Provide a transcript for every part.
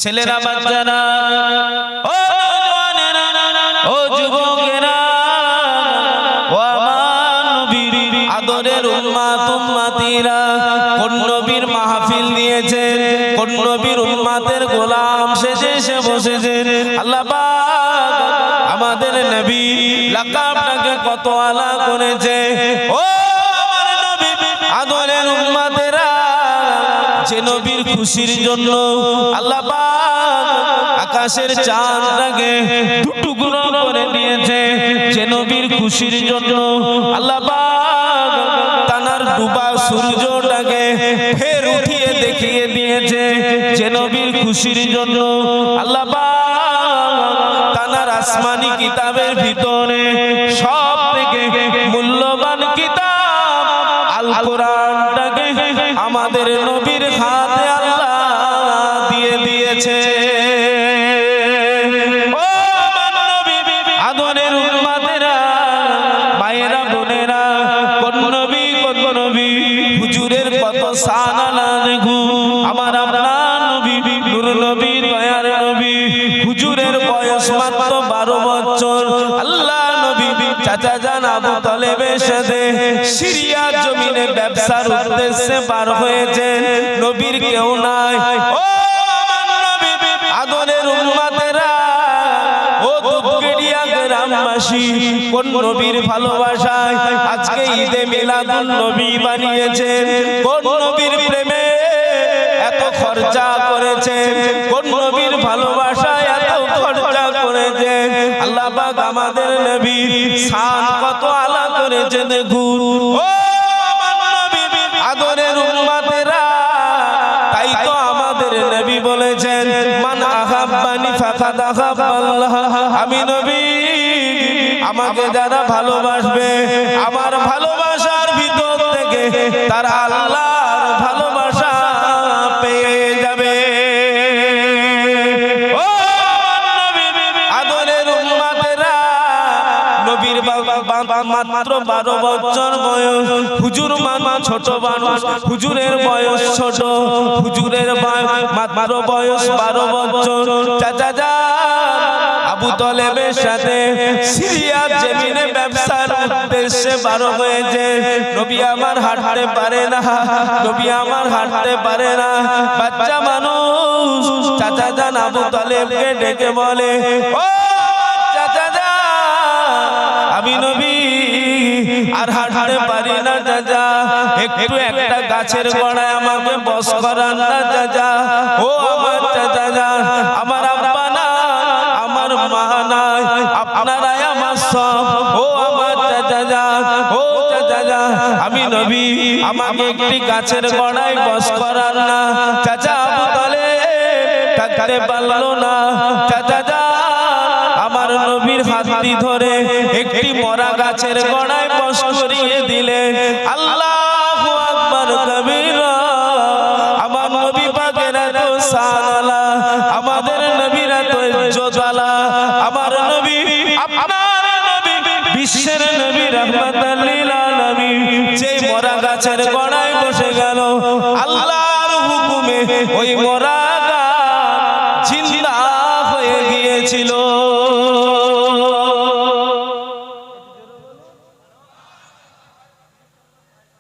ছেলেরা বাচ্চারা ও জওয়ানেরা ও যুবকেরা ও আমার নবীর আদরের উম্মত উম্মতিরা কোন নবীর মাহফিল দিয়েছেন কোন নবীর উম্মতের গোলাম সেজে এসে বসেছেন আল্লাহ পাক আমাদের নবী লাকাবটাকে কত আলা করেছে ও আমার নবী আদরের উম্মতেরা যে নবীর খুশির জন্য আল্লাহ পাক আকাশের চাঁদটাকে টুকরো করে দিয়েছে যে নবীর খুশির জন্য আল্লাহ পাক তানার ডুবা সূর্যটাকে ফের উঠিয়ে দেখিয়ে দিয়েছে যে নবীর খুশির জন্য আল্লাহ পাক তানার আসমানি কিতাবের ভিতরে সবথেকে মূল্যবান কিতাব আল কোরআনটাকে আমাদের নবীর হাতে আল্লাহ দিয়ে দিয়েছে ও আমার নবী আদরের উম্মতেরা মায়েরা বোনেরা কোন নবী হুজুরের কত শান আলা দেখো আমার আপনার নবী নূর নবী দয়ার নবী হুজুরের বয়স মাত্র 12 বছর আল্লাহ নবী চাচা জান আবু তালেবের সাথে সিরিয়া জমিনে ব্যবসার উদ্দেশ্যে পার হয়েছেন নবীর কেউ নাই ও আমার নবী আদরের উম্মতেরা ও দুধগড়িয়া গ্রামবাসী কোন নবীর ভালোবাসায় আজকে ঈদে মিলাদুন নবী বানিয়েছেন কোন নবীর প্রেমে এত খরচা করেছেন কোন নবীর ভালোবাসায় এত খরচা করেছেন আল্লাহ পাক আমাদের নবীর শান কত আলা করেছে দেখুন ও আমার নবী আদরের উম্মতেরা তাই তো আমাদের নবী বলেছেন মান আহাব্বানি ফাকাদ আহাব্বাল্লাহ আমি নবী আমাকে যারা ভালোবাসবে আমার ভালোবাসার ভিতর থেকে তারা আল্লাহর ভালোবাসা পেয়ে যাবে ও নবী আদরের উম্মতেরা নবীর মাত্র 12 বছর বয়স হুজুর ছোট মানুষ হুজুরের বয়স ছোট হুজুরের মাত্র বয়স 12 বছর চাচা জান আবু তালেবের সাথে সিরিয়ার জমিনে ব্যবসার উদ্দেশ্যে বার হয়েছে নবী আমার হাঁটতে পারে না নবী আমার হাঁটতে পারে না বাচ্চা মানুষ চাচা জান আবু তালেবকে ডেকে বলে ও চাচা জান আমি নবী আর হাঁটতে পারি না চাচা একটু একটা গাছের গোড়ায় আমাকে বস করান না চাচা ও আমার চাচা জান আমার আব্বা না আমার মা নাই আপনারাই আমার সব ও আমার চাচা জান ও চাচা জান আমি নবী আমাকে একটি গাছের গোড়ায় বস করান না চাচা আবু তালেব থাকতে পারলো না চাচা জান আমার নবীর হাতটি ধরে একটি মরা গাছের গোড়ায় বস করিয়ে দিলেন আল্লাহু আকবার কবীরা আমার নবী পাকের এত শান আলা আমাদের নবীর এত ইজ্জত আলা আমার নবী আপনার নবী বিশ্বের নবী রাহমাতাল লিল আলামিন যে মরা গাছের গোড়ায় বসে গেল আল্লাহর হুকুমে ওই মরা গাছ জিন্দা হয়ে গিয়েছিল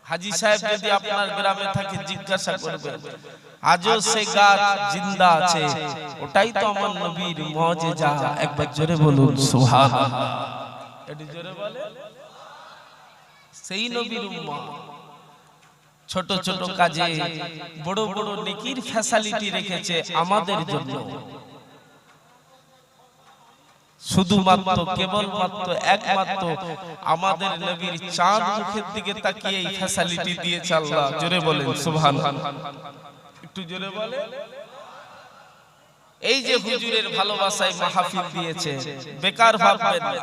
হাজী সাহেব যদি আপনার গ্রামে থাকে জিজ্ঞাসা করবেন আজও সেই গাছ জিন্দা আছে ওটাই তো আমার নবীর মুজিজা একবার জোরে বলুন সুবহানাল্লাহ এটি জোরে বলে সেই নবীর উম্মত ছোট ছোট কাজে বড় বড় নেকির ফ্যাসিলিটি রেখেছে আমাদের জন্য শুধুমাত্র কেবলমাত্র একমাত্র আমাদের নবীর চাঁদ মুখের দিকে তাকিয়ে এই ফ্যাসিলিটি দিয়েছে আল্লাহ জোরে বলেন সুবহানাল্লাহ একটু জোরে বলে এই যে হুজুরের ভালোবাসায় মাহফিল দিয়েছে বেকার ভাববেন না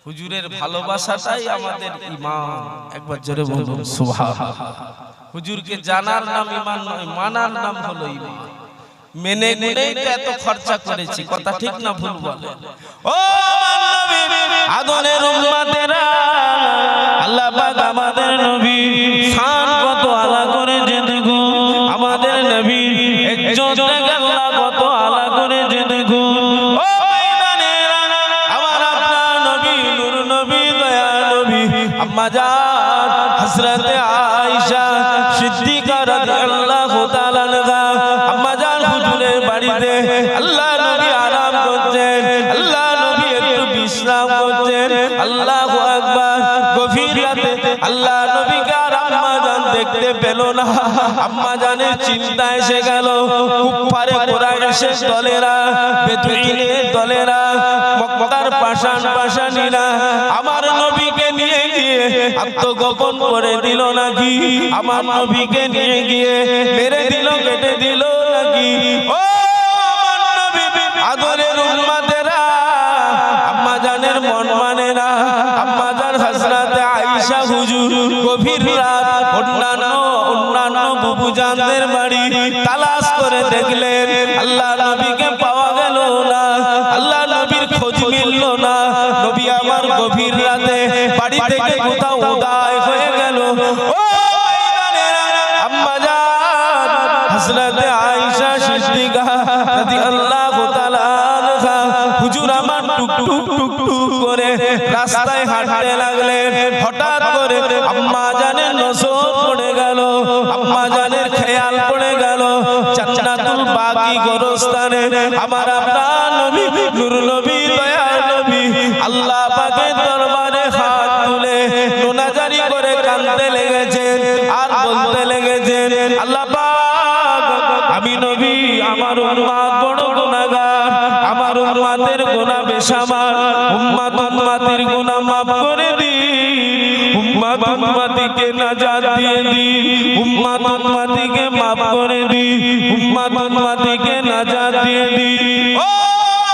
হুজুরের ভালোবাসাটাই আমাদের ঈমান একবার জোরে বলুন সুবহানাল্লাহ হুজুরকে জানার নাম ঈমান নয় মানার নাম হলো ঈমান মেনে নেই তো এত খরচা করেছি কথা ঠিক না ভুল বলে ও নবী আদরের উম্মতেরা আল্লাহ পাক আমাদের নবী শান কত আলা করে যে দেখো আমাদের নবী ইজ্জত আল্লাহ কত আম্মা জান হযরত আয়েশা সিদ্দিকা রাদিয়াল্লাহু তাআলা আনহা আম্মা জান হুজুরের বাড়িতে আল্লাহ নবী আরাম করতেন, আল্লাহ নবী একটু বিশ্রাম করতেন। আল্লাহু আকবার। গভীর রাতে আল্লাহ নবীকে আর আম্মা জান দেখতে পেল না। আম্মা জানের চিন্তা এসে গেল। কুফারে কুরাইশের দলেরা, বেদুইনের দলেরা, মক্কার পাষাণীরা আমার নবীকে নিয়ে গিয়ে আত্মগোপন করে দিল নাকি? আমার নবীকে নিয়ে গিয়ে মেরে দিল, কেটে দিল নাকি? ও আমার নবী আদরের উম্মতেরা, আম্মা জানের মন মানে না। আম্মা জান হযরত আয়েশা হুজুর গভীর রাত অন্যান্য বুবু জানদের বাড়ি তালাশ করে দেখলেন, আল্লাহ নবীকে পাওয়া গেল না, আল্লাহ নবীর খোঁজ মিলল না। নবী আমার গভীর রাতে বাড়ি থেকে কোথাও উদায় হয়ে গেল। ও আম্মা জান হযরত আয়েশা সিদ্দিকা রাদিয়াল্লাহু তাআলা আনহা হুজুর আমার টুকটুক টুকটুক করে রাস্তায় হাঁটতে লাগলেন। হঠাৎ করে আম্মা জানের নজর পড়ে গেল, আম্মা জানের খেয়াল পড়ে গেল জান্নাতুল বাকি গোরস্থানে আমার আপনার নবী নূর নবী দয়ার নবী আল্লাহ পাকের দরবারে হাত তুলে মোনাজারি করে কাঁদতে লেগেছেন আর বলতে লেগেছেন, আল্লাহ পাক আমি নবী আমার উম্মত বড় গুনাহগার, আমার উম্মতের গুনাহ বেশামার, উম্মতের গুনাহ মাফ করে দিন, উম্মতিকে নাজাত দিয়ে দিন, উম্মতিকে মাফ করে দিন, উম্মতিকে নাজাত দিয়ে দিন। ও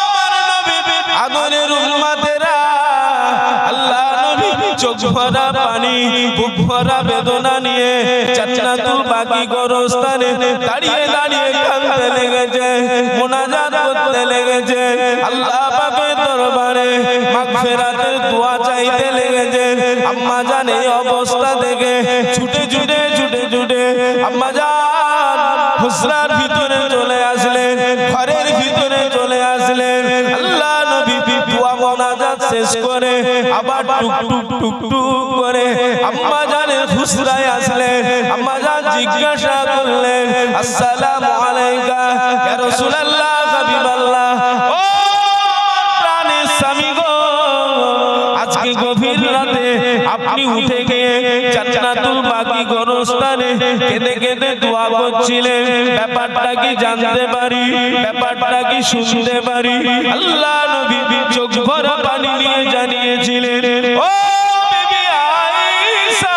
আমার নবী আদরের উম্মতেরা, আল্লাহ নবী চোখ ভরা পানি বুক ভরা বেদনা নিয়ে জান্নাতুল বাকি গোরস্থানে দাঁড়িয়ে দাঁড়িয়ে কাঁদতে লেগেছে, মোনাজাত করতে লেগেছে, আল্লাহ পাকের দরবারে মাগফিরাতের দোয়া চাইতে লেগেছে। আম্মা জান এই অবস্থা দেখে ছুটে ছুটে ছুটে ছুটে আম্মা জান হুজরার ভিতরে চলে আসলেন, ঘরের ভিতরে চলে আসলেন। আল্লাহ নবী দোয়া মোনাজাত শেষ করে আবার টুকটুক টুকটুক করে আম্মা জানের হুজরায় আসলেন। আম্মা জান জিজ্ঞাসা করলেন, আসসালামু আলাইকা ইয়া রাসূলুল্লাহ হাবিবাল্লাহ, ও প্রাণের স্বামী গো, আজকে গভীর রাতে আপনি উঠে গিয়ে জান্নাতুল বাকি গোরস্থানে কেঁদে কেঁদে দোয়া করছিলেন, ব্যাপারটা কি জানতে পারি, ব্যাপারটা কি শুনতে পারি? আল্লাহ নবী চোখ ভরা পানি নিয়ে জানিয়েছিলেন, ও বিবি আয়েশা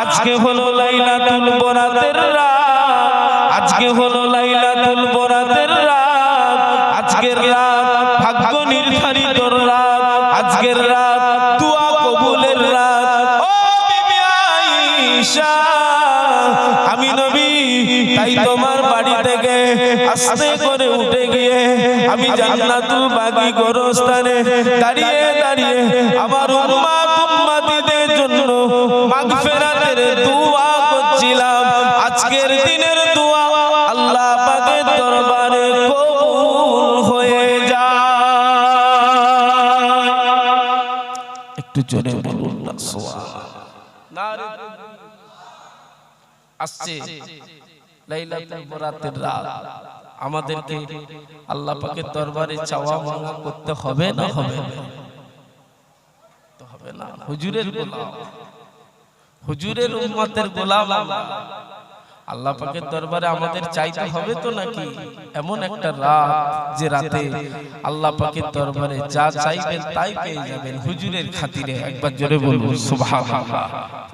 আজকে হলো লাইলাতুল বরাতের রাত, আজকে হলো লাইলাতুল বরাতের রাত, আজকের রাত ভাগ্য নির্ধারিত রাত, আজকের রাত দোয়া কবুলের রাত। ও বিবি আয়েশা আমি নবী তাই তোমার বাড়ি থেকে আস্তে করে উঠে গিয়ে আমি জান্নাতুল বাকি গোরস্থানে দাঁড়িয়ে দাঁড়িয়ে আমার উম্মতিদের জন্য মাগফিরাতের দোয়া করছিলাম। আজকের দিনের দোয়া আল্লাহ পাকের দরবারে কবুল হয়ে যায়। একটু জোরে বলুন না সুবহানাল্লাহ। আসছে লাইলাতুল বরাতের রাত, আমাদেরকে আল্লাহ পাকের দরবারে চাওয়া মাওয়া করতে হবে না? হবে তো হবে না? হুজুরের গোলাম, হুজুরের উম্মতের গোলাম আল্লাহ পাকের দরবারে আমাদের চাইতে হবে তো নাকি? এমন একটা রাত যে রাতে আল্লাহ পাকের দরবারে যা চাইবেন তাই পেয়ে যাবেন হুজুরের খাতিরে। একবার জোরে বলুন সুবহানাল্লাহ,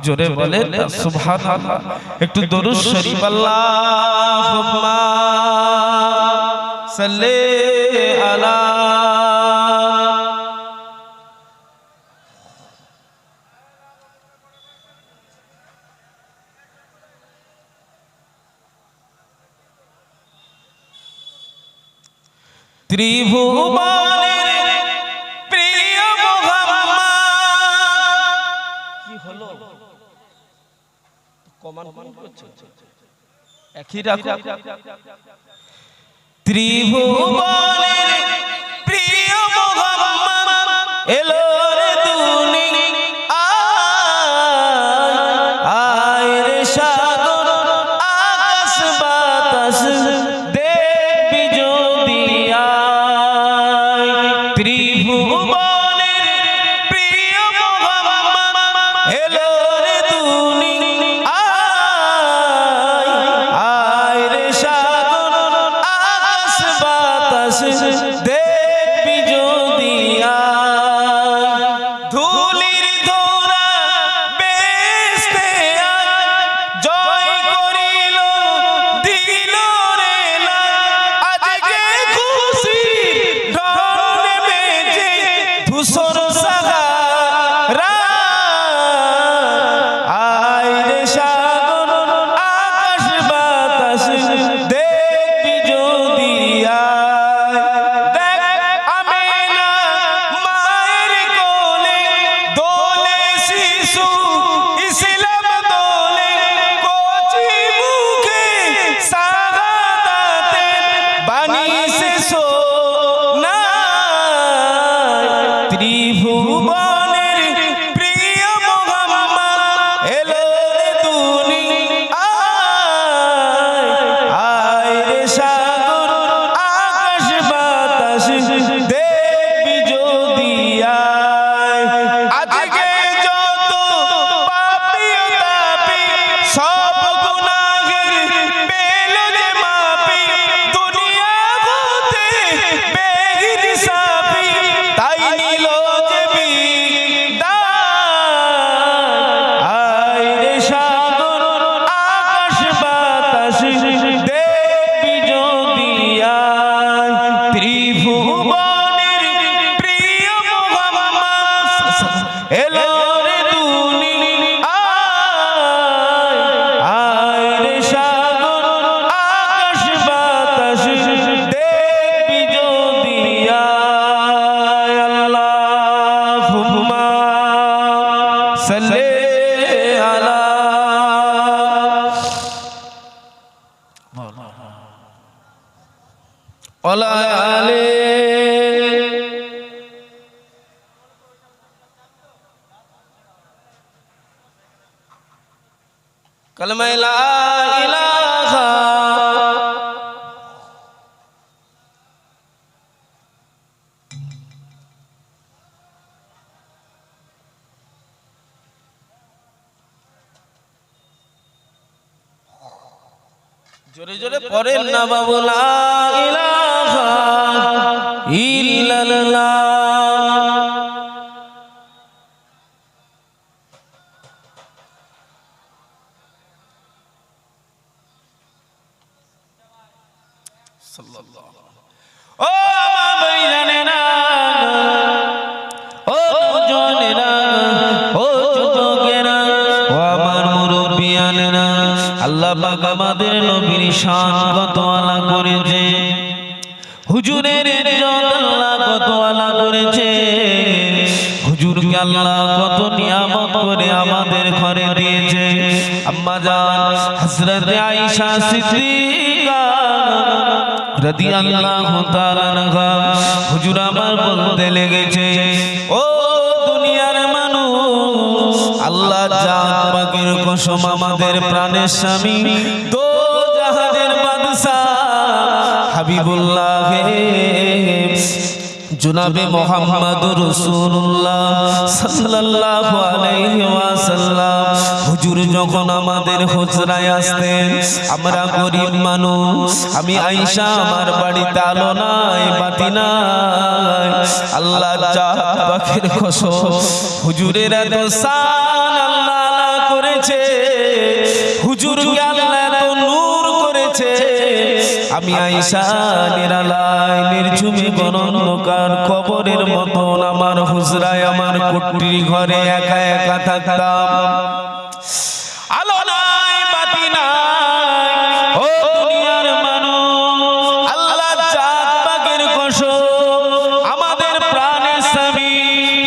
জোরে বলেন সুবহানাল্লাহ। একটু দরুদ শরীফ আল্লাহুম্মা সাল্লি আলা ত্রিভুবনের প্রিয় মুহাম্মদ। কি হলো? কমান করছো একই রাখো। ত্রিভুবনের প্রিয় মুহাম্মদ এলো রে দুনিয়াতে, দেখবি যদি আয় ধুলির ধরা বেহেশতে জয় করিল দিল রে আজকে খুশি ঢল নেমেছে ধূসর সাহারা আয় রে সাগর আকাশ বাতাস দেখবি যদি আয় দেখ আমেনা মায়ের কোলে দোলে শিশু ইসলাম দোলে কচি মুখে শাহাদাতে বাণী সে সোনা ত্রিভুবনের প্রিয় মোহাম্মদ এলো রে আয় রে সাগর আকাশ বাতাস দেখবি যদি আয় আজকে যত পাপী ও তাপী সব গুনাহের পেল যে মাপি দুনিয়া হতে বেহিসাবি তাই নিল যে বিদায় আয় রে সাগর আকাশ বাতাস দেখবি যদি আয় ত্রিভুবনের প্রিয় মোহাম্মদ এলো রে আয় রে সাগর আকাশ বাতাস দেখবি যদি আয় আল্লাহুম্মা সাল্লি আলা ওয়ালা আলি কালেমা লা ইলাহা জোরে জোরে পড়েন না বাবু লা ইলাহা ইল্লাল্লাহ ও আমার ভাইজানেরা ও জনেরা ও যুবকেরা ও আমার মুরব্বিয়ানেরা আল্লাহ পাক আমাদের নবীর শান কত আলা করেছে হুজুরের ইজ্জত আল্লাহ কত আলা করেছে হুজুরকে আল্লাহ কত নিয়ামত করে আমাদের ঘরে দিয়েছে আম্মা জান হযরত আয়েশা সিদ্দিকা রাদিয়াল্লাহু তাআলা আনহা হুজুর আমার বলতে লেগেছে ও দুনিয়ার মানুষ আল্লাহ জান পাকের কসম আমাদের প্রাণের স্বামী দো জাহানের বাদশা হাবিবুল্লাহ জনাবে মুহাম্মদুর রাসূলুল্লাহ সাল্লাল্লাহু আলাইহি ওয়াসাল্লাম হুজুর যখন আমাদের হুজরায় আসতেন আমরা গরিব মানুষ আমি আয়েশা আমার বাড়িতে আলো নাই বাতি নাই আল্লাহ জাত পাকের কসম হুজুরের এত শান আল্লাহ করেছে হুজুরকে আল্লাহ এত নূর করেছে আমি আয়েশা নিরালায় নির্ঝুমে গণন্যকার কবরের মতন আমার হুজরায় আমার কুটির ঘরে একা একা থাকতাম আলো নাই বাতি নাই ও দুনিয়ার মানুষ আল্লাহ জাত পাকের কসম আমাদের প্রাণের স্বামী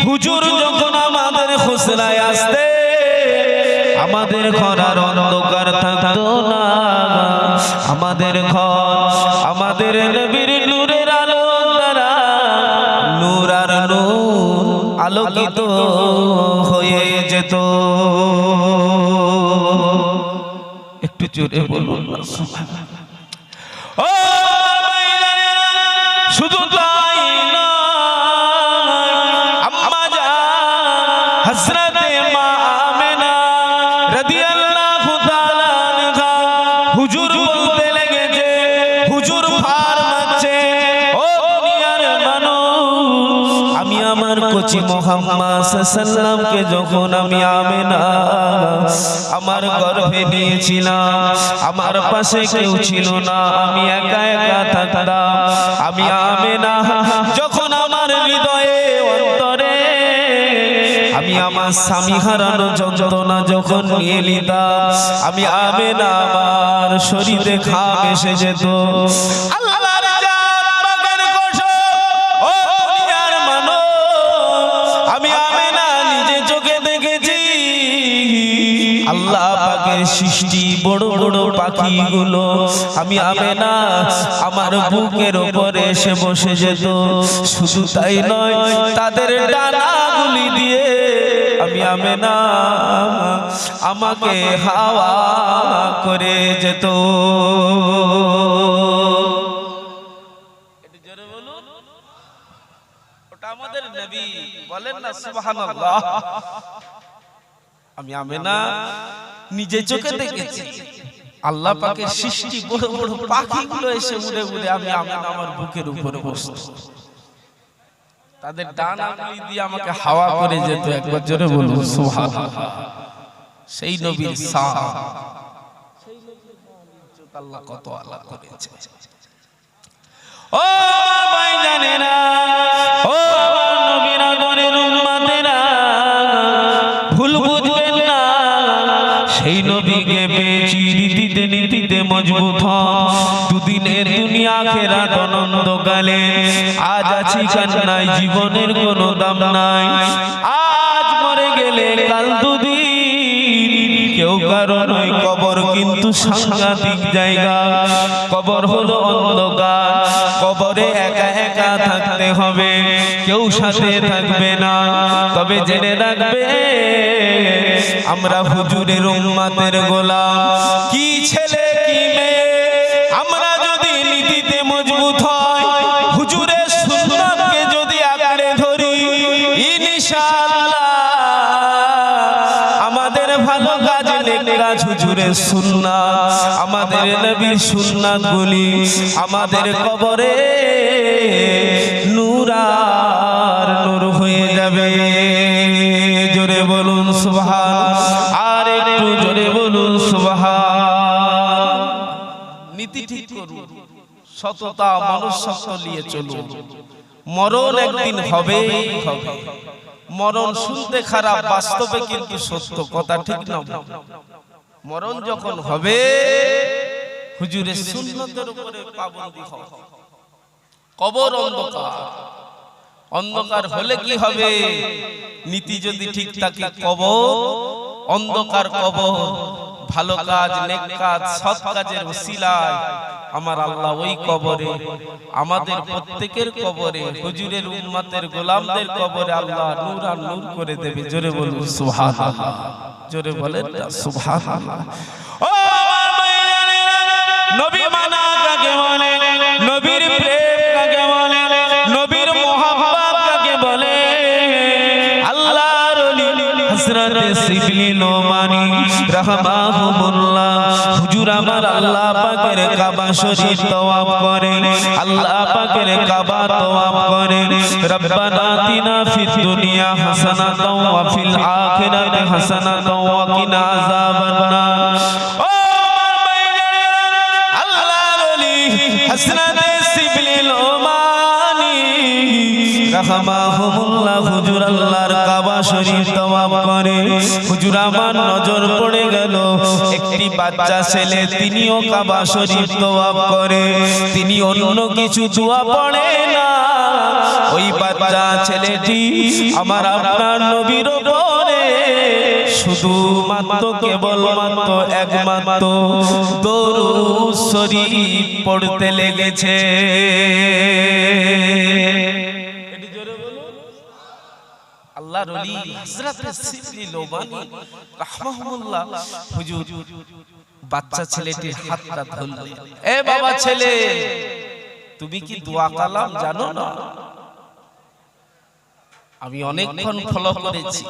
হুজুর যখন আমাদের হুজরায় আসতে আমাদের ঘর আর অন্ধকার থাকতো না আমাদের ঘর আমাদের নবীর নূরের আলো দ্বারা নূর আর নূর আলোকিত হয়ে যেত একটু জোরে বলুন ও শুধু তাই না আম্মা জান হযরতে মা আমেনা রাদিয়াল্লাহু তাআলা আনহা হুজুর বলতে লেগেছে হুজুর ফারমাচ্ছে ও কচি মুহাম্মদ সাল্লাল্লাহু যখন আমি আমেনা আমার গর্ভে নিয়েছিলাম, আমার পাশে কেউ ছিল না, আমি একা একা থাকতাম। আমি আমেনা যখন আমার হৃদয়ে অন্তরে আমি আমার স্বামী হারানো যন্ত্রণা যখন নিয়ে নিতাম, আমি আমেনা আমার শরীরে ঘাম এসে যেত। আল্লাহর জান পাকের কসম, ও দুনিয়ার মানুষ, আমি আমেনা নিজে চোখে দেখেছি আল্লাহ পাকের সৃষ্টি বড় বড় পাখিগুলো আমি আমেনা আমার বুকের উপরে এসে বসে যেত। শুধু তাই নয়, তাদের ডানাগুলি দিয়ে আমি আমেনা আমাকে হাওয়া করে যেত। একটু জোরে বলুন, ওটা আমাদের নবী, বলেন না সুবহানাল্লাহ। আমি আমেনা নিজে চোখে দেখেছি আল্লাহ পাকের সৃষ্টি বড় বড় পাখিগুলো এসে উড়ে উড়ে আমি আমেনা আমার বুকের উপরে বসতো, তাদের ডানাগুলি দিয়ে আমাকে হাওয়া করে যেত। একবার জোরে বলুন সুবহানাল্লাহ। সেই নবীর শান, সেই নবীর ইজ্জত আল্লাহ কত আলা করেছে। ও ভাই জানেনা, ও নবীর আদরের উম্মতেরা, ভুল বুঝবেন না, সেই নবীকে পেয়েছি রীতিতে নীতিতে মজবুত হন। দুদিনের দুনিয়া আখিরাত অনন্তকালে। আজ আছি কান্নায়, জীবনের কোনো দাম নাই। আজ মরে গেলে কাল দুদিন, কেউ কারো নয় কবর কিন্তু সাংঘাতিক জায়গা। কবর হলো অন্ধকার, কবরে একা একা থাকতে হবে, কেউ সাথে থাকবে না। তবে জেনে রাখবে আমরা হুজুরের উম্মতের গোলাম। কি ছেলে কি মেয়ে, আমরা যদি নীতিতে মজবুত হয়, হুজুরের সুন্নাতকে যদি আঁকড়ে ধরি, ইনশাআল্লাহ আমাদের ভালো কাজ নেক কাজ হুজুরের সুন্নাত, আমাদের নবীর সুন্নাতগুলি আমাদের কবরে নূর আর নূর হয়ে যাবে। জোরে বলুন সুবহান, আর একটু জোরে বলুন সুবহান। নীতি ঠিক করুন, সততা মনুষ্যত্ব নিয়ে চলুন। মরণ একদিন হবেই হবে। মরণ শুনতে খারাপ, বাস্তবে কিন্তু সত্য কথা, ঠিক না? মরণ যখন হবে, হুজুরের সুন্নতের উপরে পাবন্দী হবে। কবর অন্ধকার, অন্ধকার হলে কি হবে? নীতি যদি ঠিক থাকে, কবর অন্ধকার, কবর ভালো কাজ নেক কাজ সৎ কাজের ওসিলায় আমার আল্লাহ ওই কবরে, আমাদের প্রত্যেকের কবরে, হুজুরের উম্মতের গোলামদের কবরে আল্লাহ নূর আর নূর করে দেবে। জোরে বলুন সুবহানাল্লাহ, জোরে বলেন সুবহানাল্লাহ। ও নবী মানা কাকে বলে, নবীর প্রেম কাকে বলে, নবীর মোহাব্বত কাকে বলে? আল্লাহর ওলি হযরত শিবলি নোমানী রাহমাহুমুল্লাহ হুজুর আমার আল্লাহ পাকের কাবা শরীফ তওয়াফ করেন, আল্লাহ পাকের কাবা তওয়াফ করেন। রব্বানা আতিনা ফিদ দুনিয়া হাসানাতাও ওয়া ফিল আখিরাতি হাসানাতাও ওয়া কিনা আযাবান নার। ও আল্লাহর ওলি হযরত শিবলি নোমানী রাহমাহুমুল্লাহ হুজুর আল্লাহর কাবা শরীফ তওয়াফ করে। হুজুর আমার নজর পড়ে গেল একটি বাচ্চা ছেলে, তিনিও কাবা শরীফ তওয়াফ করে, তিনি অন্য কিছু দোয়া পড়ে না। ওই বাচ্চা ছেলেটি আমার আপনার নবীর উপরে শুধু মাত্র কেবলমাত্র একমাত্র দরুদ শরীফ পড়তে লেগেছে। আল্লাহর ওলি হযরত শিবলি নোমানী রাহমাহুল্লাহ হুজুর বাচ্চা ছেলেটির হাতটা ধরলেন। এ বাবা ছেলে, তুমি কি দোয়া কালাম জানো না? আমি অনেকক্ষণ ফলো করেছি,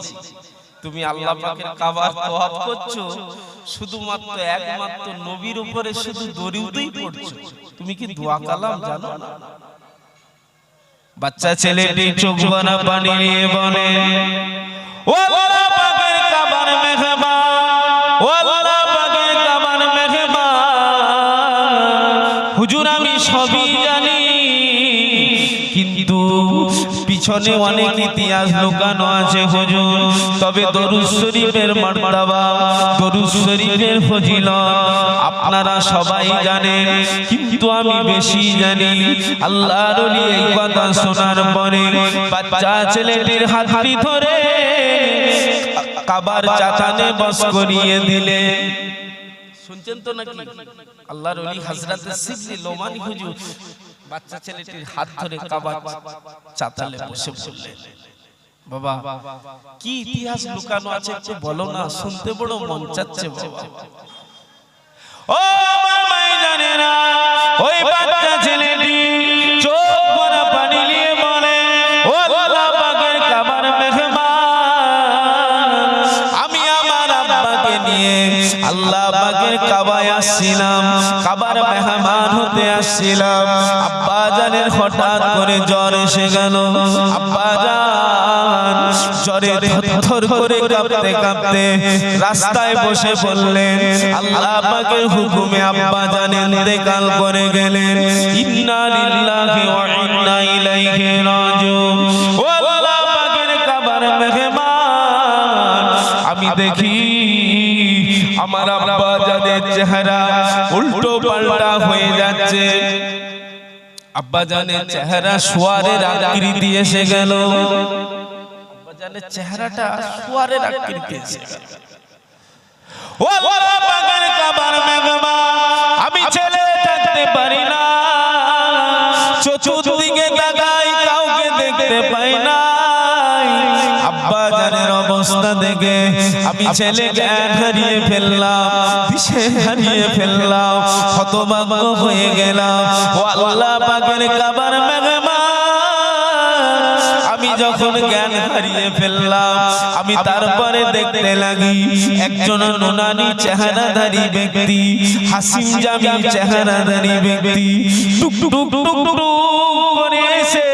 তুমি আল্লাহ পাকের কাবার তওয়াফ করছো, শুধুমাত্র একমাত্র নবীর উপরে শুধু দরুদই পড়ছো, তুমি কি দোয়া কালাম জানো না? বাচ্চা ছেলেটি চোখ ভরা পানি নিয়ে বলে, ও আল্লাহ পাকের কাবার মেহমান, ও আল্লাহ পাকের কাবার মেহমান, হুজুর আমি সবই জানি, কিন্তু পিছনে অনেক ইতিহাস লুকানো আছে হুজুর। তবে দরুদ শরীফের মারতাবা, দরুদ শরীফের ফজিলত আপনারা সবাই জানেন, কিন্তু আমি বেশি জানি। আল্লাহর ওলি এই কথা শোনার পরে বাচ্চা ছেলেটির হাতটি ধরে কাবার চাতানে বস করিয়ে দিলে। শুনছেন তো নাকি? আল্লাহর ওলি হযরত সিদ্দিক লোমানী হুজুর বাচ্চা ছেলেটির হাত ধরে কাবার চাতালে বসে বললেন, বাবা কি ইতিহাস লুকানো আছে একটু বলো না, শুনতে বড় মন চাচ্ছে বাবা। ও আমার মাইজানেরা, ওই বাচ্চা ছেলেটি চোখ ভরা পানি নিয়ে বলে, ও আল্লাহ পাকের কাবার মেহমান, আমি আমার আব্বাকে নিয়ে আল্লাহ পাকের কাবায় আসছিলাম, কাবার মেহমান হতে আসছিলাম। আব্বা জানের হঠাৎ করে জ্বর এসে গেল। আব্বা জান জ্বরে থরথর করে কাঁপতে কাঁপতে রাস্তায় বসে পড়লেন। আল্লাহ পাকের হুকুমে আব্বা জান ইন্তেকাল করে গেলেন। ইন্না লিল্লাহি ওয়া ইন্না ইলাইহি রাজিউন। ও আল্লাহ পাকের কাবার মেহমান, আমি দেখি আমার আব্বা জানের চেহারা উল্টো পাল্টা হয়ে যাচ্ছে। আব্বা জানের চেহারা শুয়ারের আকৃতি এসে গেল। আব্বা জানের চেহারাটা শুয়ারের আকৃতি এসে গেল। ও আল্লাহ পাকের কাবার মেহমান, আমি ছেলে থাকতে পারি না, চতুর্দিকে তাকাই কাউকে দেখতে পাই না। আব্বা জানের অবস্থা দেখে আমি ছেলে জ্ঞান হারিয়ে ফেললাম, দিশে হারিয়ে ফেললাম, হতভাগ্য হয়ে গেলাম। ও আল্লাহ পাকের কাবার মেহমান, আমি যখন জ্ঞান হারিয়ে ফেললাম, আমি তারপরে দেখতে লাগি একজন নুনানি চেহারাধারী ব্যক্তি, হাসিম জামি চেহারাধারী ব্যক্তি টুক টুক টুক টুক করে এসে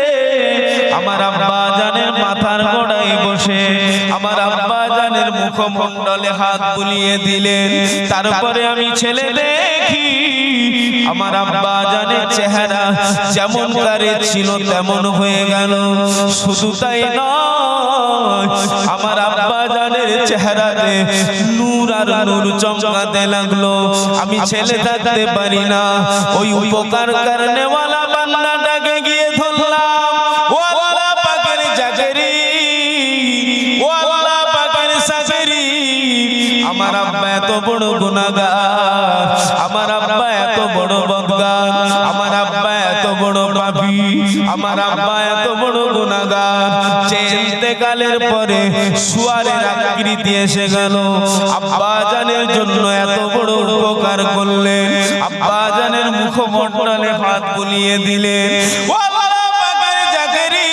আমার আব্বা জানের মাথার গোড়ায় বসে আমার আব্বা জানের মুখমণ্ডলে হাত বুলিয়ে দিলেন। তারপরে আমি ছেলে দেখি আমার আব্বা জানের চেহারা যেমন কারে ছিল তেমন হয়ে গেল। শুধু তাই নয়, আমার আব্বা জানের চেহারাতে নূর আর নূর চমকাতে লাগলো। আমি ছেলে থাকতে পারি না, ওই উপকার করনেওয়ালা বান্দাটাকে গিয়ে ধরলাম। ও আল্লাহ পাকের জাকেরি, ও আল্লাহ পাকের সাকেরি, আমার আব্বা এত বড় গুনাহগার, আমার আব্বা এত বড় বদগার, আমার আব্বা এত বড় পাপী, আমার আব্বা এত বড় গুনাহগার, যে ইন্তেকালের পরে শুয়ারের আকৃতি এসে গেল। আব্বা জানের জন্য এত বড় উপকার করলেন, আব্বা জানের মুখমণ্ডলে হাত বুলিয়ে দিলেন। ও আল্লাহ পাকের জাকেরি,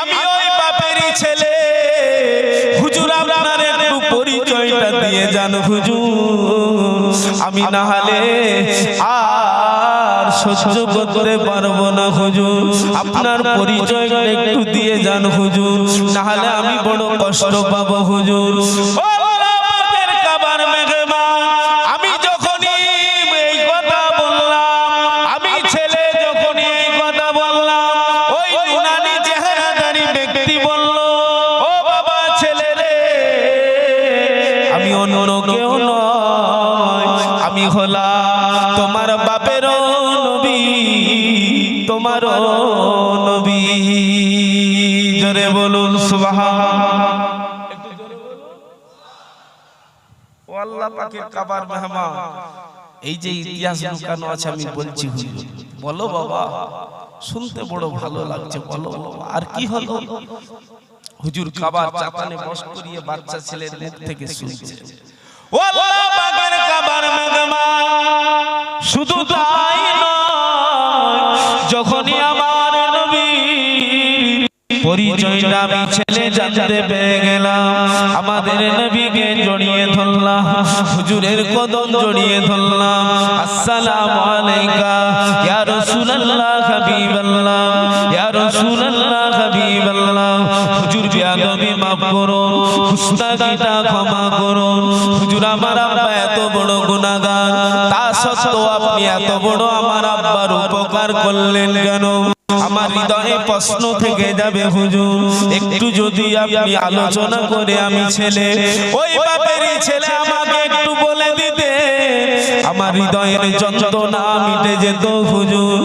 আমি ওই বাপেরই ছেলে। হুজুর আপনার একটু পরিচয়টা দিয়ে যান হুজুর, আমি না হলে আর সহ্য করতে পারবো না হুজুর, আপনার পরিচয়টা একটু দিয়ে যান হুজুর, না হলে আমি বড় কষ্ট পাবো হুজুর। ও আল্লাহ পাকের কাবার মেহমান, আমি যখনই এই কথা বললাম, আমি ছেলে যখনই এই কথা বললাম, ওই নুনানি চেহারাধারী ব্যক্তি বলল, ও বাবা ছেলে রে, আমি অন্য কেউ নয়, আমি হলাম তোমার বাপেরও নবী, তোমারও নবী। জোরে বলুন সুবহান। ও আল্লাহ পাকের কাবার মেহমান, এই যে ইতিহাস লুকানো আছে আমি বলছি হুজুর, বলো বাবা, শুনতে বড় ভালো লাগছে, বলো আর কি হলো? হুজুর কাবার চাতানে বস করিয়ে বাচ্চা ছেলের মুখ থেকে শুনছে, ও আল্লাহ পাকের কাবার মেহমান, শুধু তাই নয়, যখনই আমার নবীর পরিচয়টা আমি ছেলে জানতে পেরে গেলাম, আমাদের নবীকে জড়িয়ে ধরলাম, হুজুরের কদম জড়িয়ে ধরলাম, আসসালামু আলাইকা ইয়া রাসূলুল্লাহ হাবিবাল্লাহ, ইয়া রাসূলুল্লাহ হাবিবাল্লাহ হুজুর বিয়াদবি মাফ করুন গুস্তাখিটা ক্ষমা করুন হুজুর আমার আব্বা এত বড় গুনাহগার তা সত্ত্বেও আপনি এত বড় আমার আব্বার উপকার করলেন কেন আমার হৃদয়ে প্রশ্ন থেকে যাবে হুজুর একটু যদি আপনি আলোচনা করে আমি ছেলে ওই বাপেরই ছেলে আমাকে একটু বলে দিতে আমার হৃদয়ের যন্ত্রণা মিটে যেত হুজুর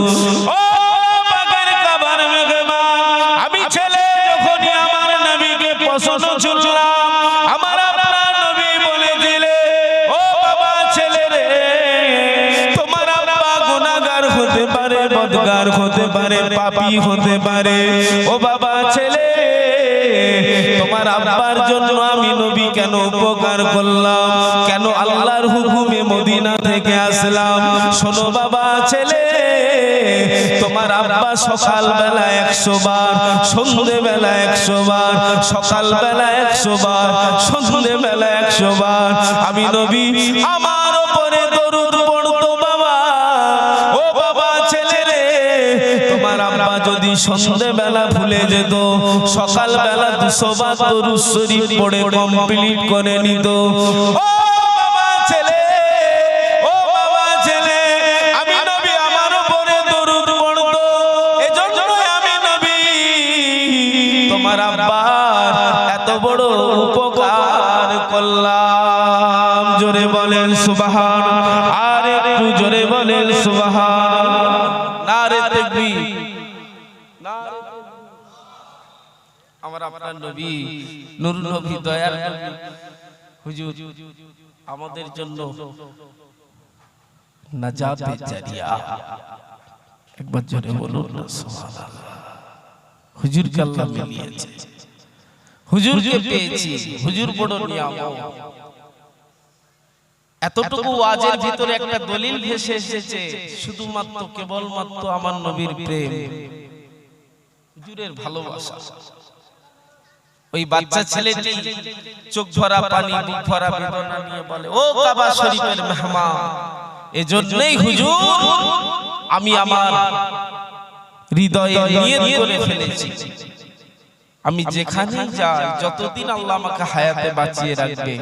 ও বাগের কাবার মেহমান আমি ছেলে যখনই আমার নবীকে পছন্দ ছুড়লাম আমার আপনার নবী বলে দিলে ও বাবা ছেলে রে তোমার আব্বা গুনাহগার হতে পারে বদকার হতে পারে পাপী হতে পারে ও বাবা ছেলে তোমার আব্বার জন্য আমি নবী কেন উপকার করলাম কেন আল্লাহর হুকুমে মদিনা থেকে আসলাম শোনো বাবা ছেলে তোমার আব্বা সকাল বেলা 100 বার সন্ধ্যে বেলা 100 বার সকাল বেলা 100 বার সন্ধ্যে বেলা 100 বার আমি নবী আমার উপরে দরুদ পড়তো বাবা ও বাবা ছেলে রে তোমার আব্বা যদি সন্ধ্যে বেলা ভুলে যেত সকাল বেলা 200 বার দরুদ শরীফ পড়ে কমপ্লিট করে নিত ও বাবা ছেলে ও বাবা ছেলে আমি নবী আমার উপরে দরুদ পড়তো এজন্যই আমি নবী তোমার আব্বার এত বড় উপকার করলাম জোরে বলেন সুবহান আর একটু জোরে বলেন সুবহান নারে তাকবীর আমার আপনার নবী নূর নবী দয়ার হুজুর আমাদের জন্য নাজাতের জারিয়া একবার জোরে বলুন না সুবহানাল্লাহ হুজুরকে আল্লাহ মিলিয়েছে হুজুরকে পেয়েছি হুজুর বড় নিয়ামত এতটুকু ওয়াজের ভিতরে একটা দলিল ভেসে এসেছে শুধুমাত্র কেবলমাত্র আমার নবীর প্রেম হুজুরের ভালোবাসা ওই বাচ্চা ছেলেটি চোখ ভরা পানি বুক ভরা বেদনা নিয়ে বলে ও কাবা শরীফের মেহমান এজন্যই হুজুর আমি আমার হৃদয়ে নিয়ত করে ফেলেছি আমি যেখানে যাই যতদিন আল্লাহ আমাকে হায়াতে বাঁচিয়ে রাখবে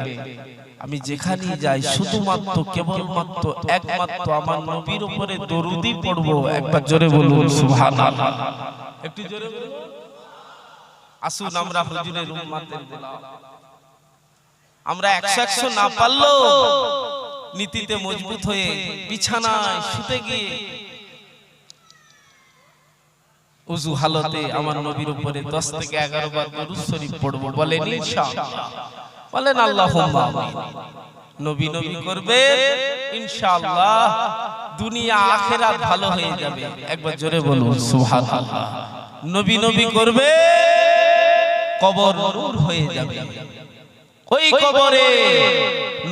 আমি যেখানে যাই শুধুমাত্র কেবলমাত্র একমাত্র আমার নবীর উপরে দরুদই পড়ব একবার জোরে বলুন সুবহানাল্লাহ একটু জোরে বলুন আসুন আমরা হুজুরের উম্মতের গোলাম আমরা 100 না পারলেও নীতিতে মজবুত হয়ে বিছানায় শুতে গিয়ে ওযু হালতে আমার নবীর উপরে 10 থেকে 11 বার দরুদ শরীফ পড়ব বলেন ইনশাআল্লাহ বলেন আল্লাহুম্মা আমিন নবী নবী করবে ইনশাআল্লাহ দুনিয়া আখিরাত ভালো হয়ে যাবে একবার জোরে বলুন সুবহানাল্লাহ নবী নবী করবে কবর নূর হয়ে যাবে ওই কবরে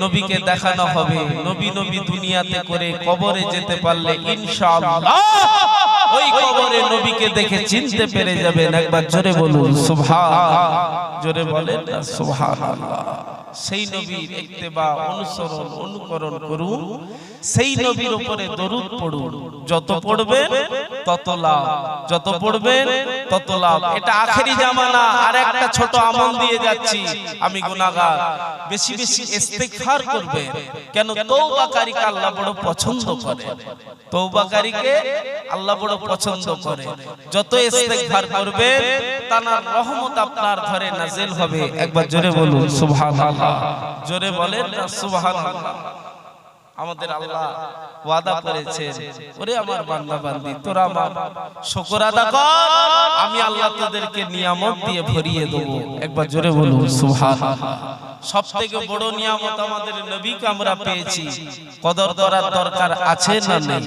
নবীকে দেখানো হবে নবী নবী দুনিয়াতে করে কবরে যেতে পারলে ইনশাআল্লাহ ওই কবরে নবীকে দেখে চিনতে পেরে যাবেন একবার জোরে বলুন সুবহানাল্লাহ জোরে বলেন না সুবহানাল্লাহ সেই নবীর ইত্তেবা অনুসরণ অনুকরণ করুন সেই নবীর উপরে দরুদ পড়ুন যত পড়বেন তত লাভ যত পড়বেন তত লাভ এটা আখেরি জামানা আর একটা ছোট আমল দিয়ে যাচ্ছি আমি গুনাহগার বেশি বেশি ইস্তিগফার করবেন কেন তওবাকারীকে আল্লাহ বড় পছন্দ করে তওবাকারীকে আল্লাহ বড় পছন্দ করে যত ইস্তিগফার করবেন তার রহমত আপনার ঘরে নাজিল হবে একবার জোরে বলুন সুবহানাল্লাহ জোরে বলেন না সুবহানাল্লাহ আমাদের আল্লাহ ওয়াদা করেছেন ওরে আমার বান্দা বান্দি তোরা আমার শুকর আদা কর আমি আল্লাহ তোদেরকে নিয়ামত দিয়ে ভরিয়ে দেব একবার জোরে বলুন সুবহানাল্লাহ সবথেকে বড় নিয়ামত আমাদের নবীকে আমরা পেয়েছি কদর করার দরকার আছে না নেই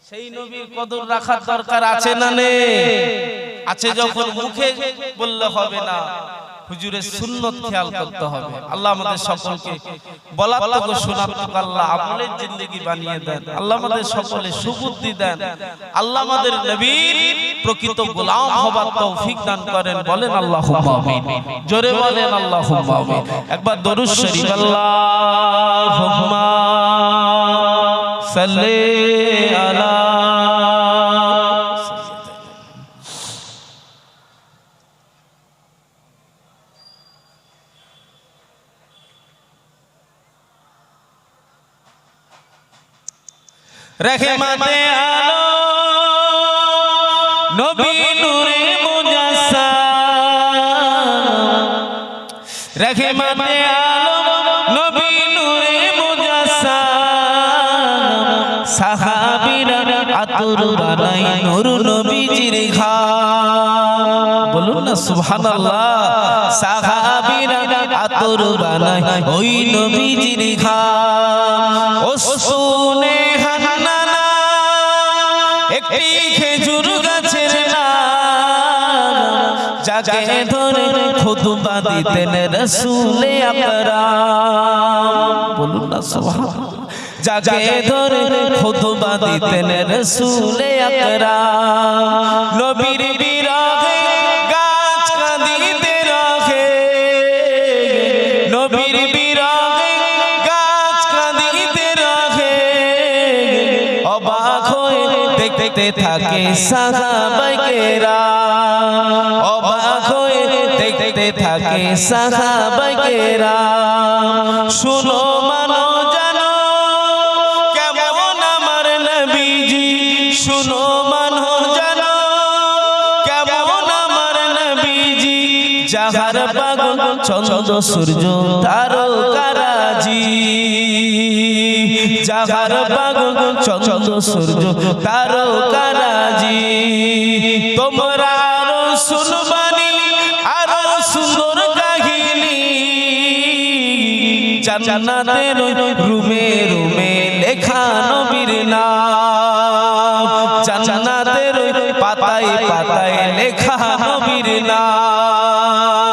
সেই নবীর কদর রাখার দরকার আছে না নেই আছে যখন মুখে বললে হবে না হুজুরের সুন্নত খেয়াল করতে হবে আল্লাহ আমাদের সকলকে বলাত্মক শোনাত্মক আল্লাহ আমলের জিন্দেগি বানিয়ে দেন আল্লাহ আমাদের সকলে সুবুদ্ধি দেন আল্লাহ আমাদের নবীর প্রকৃত গোলাম হবার তৌফিক দান করেন বলেন আল্লাহুম্মা আমিন জোরে বলেন আল্লাহুম্মা আমিন একবার দরুদ শরীফ আল্লাহুম্মা সাল্লি আলা রহমতে আলম নবী নূরে মুজাসসাম রহমতে আলম নবী নূরে মুজাসসাম সাহাবীরা আতর বানাই নূর নবীজির ঘাম বলুন না সুবহানাল্লাহ সাহাবীরা আতর বানাই ওই নবীজির ঘাম ও শুনে হান্নানা একটি খেজুর গাছের নাম যাকে ধরে খুতবা দিতেন রাসূল আকরাম বলুন না সুবহানাল্লাহ যাকে ধরে খুতবা দিতেন রাসূল আকরাম নবীর বিরহে গাছ কাঁদিতে রাখে নবীর বিরহে গাছ কাঁদিতে রাখে অবাক হয়ে দেখতে থাকে সাহাবায়ে কেরাম অবাক হয়ে দেখতে থাকে সাহাবায়ে কেরাম শুনো মানো জানো কেমন আমার নবীজি শুনো মানো জানো কেমন আমার নবীজি যাহার পাগল চন্দ্র সূর্য তারকারাজি যাহার পাগল চন্দ্র সূর্য তারকারাজি তোমরা আরো শুনবানি আরো সুন্দর কাহিনী জান্নাতের রুমে রুমে লেখা নবীর নাম জান্নাতের পাতায় পাতায় লেখা নবীর নাম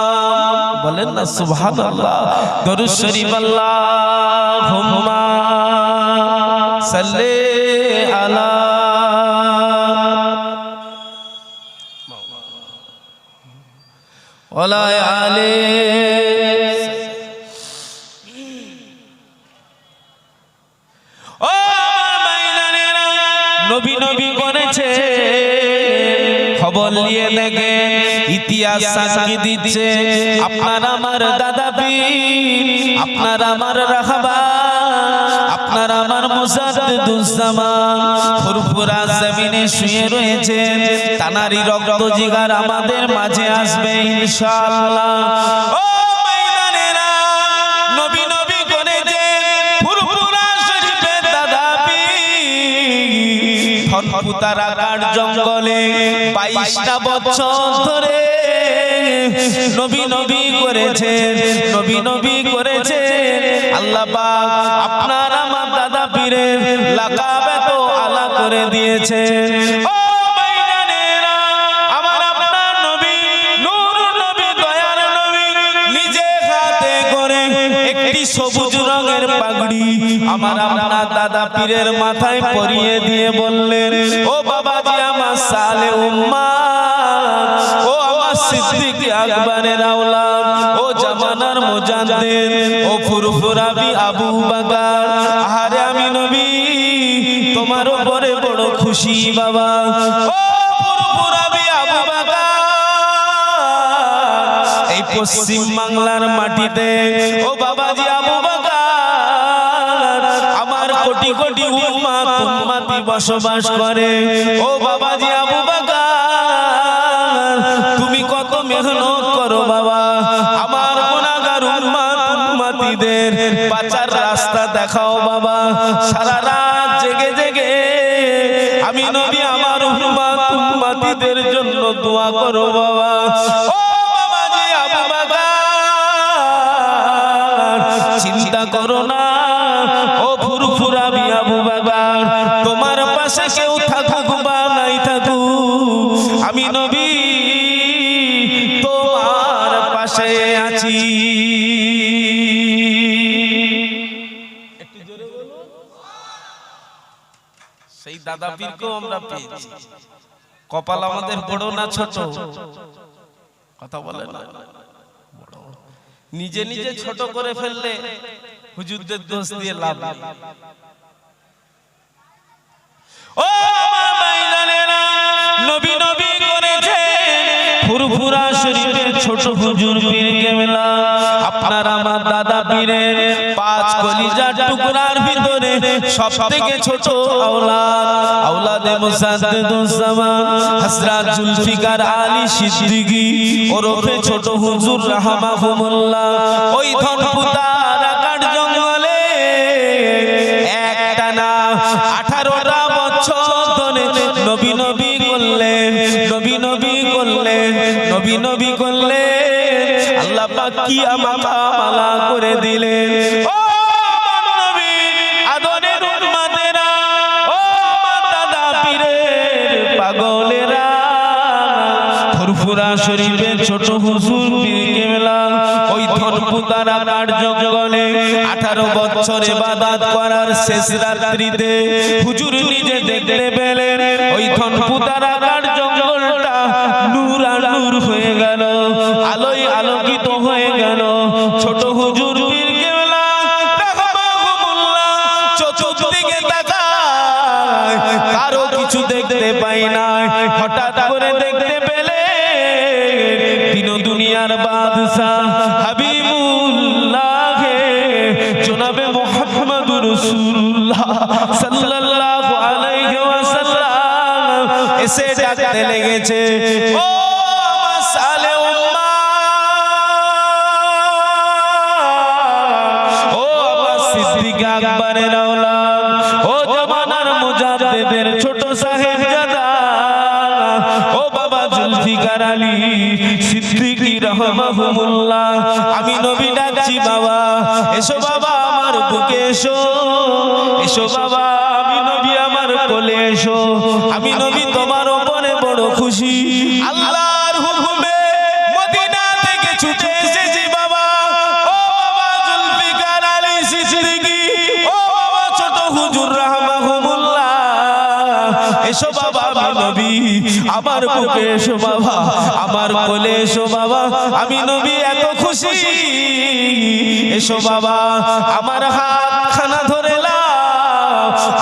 বলেন না সুবহানাল্লাহ দরুদ শরীফ আল্লাহুম্মা সাল্লি আলা ওয়ালা আলি ও মাইনানেরা নবী নবী করেছে খবর নিয়ে দেখে ইতিহাস সাক্ষী দিচ্ছে আপনার আমার দাদা পীর আপনার আমার রাহাবা আপনার আমার মুজাদ্দিদুজ্জামান ফুরফুরা জমিনে শুয়ে রয়েছে তানারি রক্ত জিগার আমাদের মাঝে আসবে ইনশাআল্লাহ ও মাইনানেরা নবী নবী করেছে ফুরফুরা শরীফের দাদা পীর ফনফুতারা কাঠ জঙ্গলে 22টা বছর ধরে নবী নবী করেছে নবী নবী করেছে আল্লাহ পাক আপনার আমার দাদা পীরের লাকাব এত আলা করে দিয়েছে ও মাইনানেরা আমার আপনার নবী নূর নবী দয়ার নবী নিজে হাতে করে একটি সবুজ রঙের পাগড়ি আমার আপনার দাদা পীরের মাথায় পরিয়ে দিয়ে বললেন ও বাবাজি আমার সালে উম্মাত ও আমার সিদ্দিক আকবরের আওলাদ ও জামানার মুজাদ্দিদ ও ফুরফুরাবি আবু বকর আরে আমি নবী তোমার উপরে বড় খুশি বাবা ও ফুরফুরাবি আবু বকর এই পশ্চিম বাংলার মাটিতে ও বাবাজি আবু বকর আমার কোটি কোটি উম্মত উম্মতি বসবাস করে ও বাবাজি আবু বকর তুমি কত মেহনত করো বাবা আমার গুনাহগার উম্মত উম্মতিদের বাঁচার রাস্তা দেখাও বাবা সারা রাত জেগে জেগে আমি নবী আমার উম্মত উম্মতিদের জন্য দোয়া করো বাবা ও বাবাজি আবু বকর চিন্তা করো না ও ফুরফুরাবি আবু বকর তোমার পাশে কেউ থাকুক বা নাই থাকুক আমি নবী তোমার পাশে আছি একটু জোরে বলো সেই দাদা পীরকেও আমরা পেয়েছি কপাল আমাদের বড় না ছোট কথা বলে না নিজে নিজে ছোট করে ফেললে হুজুরদের দোষ দিয়ে লাভ নেই ও মাইনানেরা নবী নবী করেছে ফুরফুরা শরীফের ছোট হুজুর পীর কেবলা আপনার আমার দাদা পীরের 5 কলিজা কলিজার টুকরার ভিতরে সবথেকে ছোট আওলাদে মুসাদ্দিদুস জামান হযরত জুলফিকার আলী সিদ্দিকী ওরফে ছোট হুজুর রাহমাহুমুল্লাহ ওই ধনপুতার কাঠ জঙ্গলে একটানা 18টা বছর ধরে নবী নবী করলেন আল্লাহ পাক কি আমাকে মালা করে দিলেন। ও নবী আদরের উম্মতেরা, ও দাদা পীরের পাগলেরা, ফুরফুরা শরীফের ছোট হুজুর পীর কেবলা ওই ধনপুতারা কাঠ জঙ্গলে 18 বছর ইবাদত করার শেষ রাত্রিতে হুজুর নিজে দেখতে পেলেন ওই ধনপুতারা কাঠ জঙ্গলটা নূর আর নূর হয়ে গেল, আলোয় আলোকিত হয়ে গেল। ছোট হুজুর পীর কেবলা রাহমাহুমুল্লাহ চতুর্দিকে তাকায়, কারো কিছু দেখতে পাই না। হঠাৎ করে দেখতে পেলে দিন দুনিয়ার বাদশা হাবিবুল্লাহ জনাবে মুহাম্মদুর রাসূলুল্লাহ সাল্লাল্লাহু আলাইহি ওয়াসাল্লাম এসে ডাকতে লেগেছে, ও আমার সালে উম্মাহ, ও আমার সিদ্দিক আকবরের আওলাদ, ও জামানার মুজাদ্দিদের ছোট সাহেবজাদা, ও বাবা জুলফিকার আলী সিদ্দিকী রাহমাহুমুল্লাহ, আমি নবী ডাকছি বাবা, এসো বাবা আমার বুকে এসো, এসো বাবা আমি নবী আমার কোলে এসো, আমি নবী তোমার উপরে বড় খুশি, আল্লাহর হুকুমে মদিনা থেকে ছুটে এসেছি বাবা। ও বাবা জুলফিকার আলী সিদ্দিকী, ও বাবা ছোট হুজুর রাহমাহুমুল্লাহ, এসো বাবা আমি নবী আমার বুকে এসো বাবা, আমার কোলে এসো বাবা, আমি নবী এত খুশি, এসো বাবা আমার হাত খানা ধরে লাও,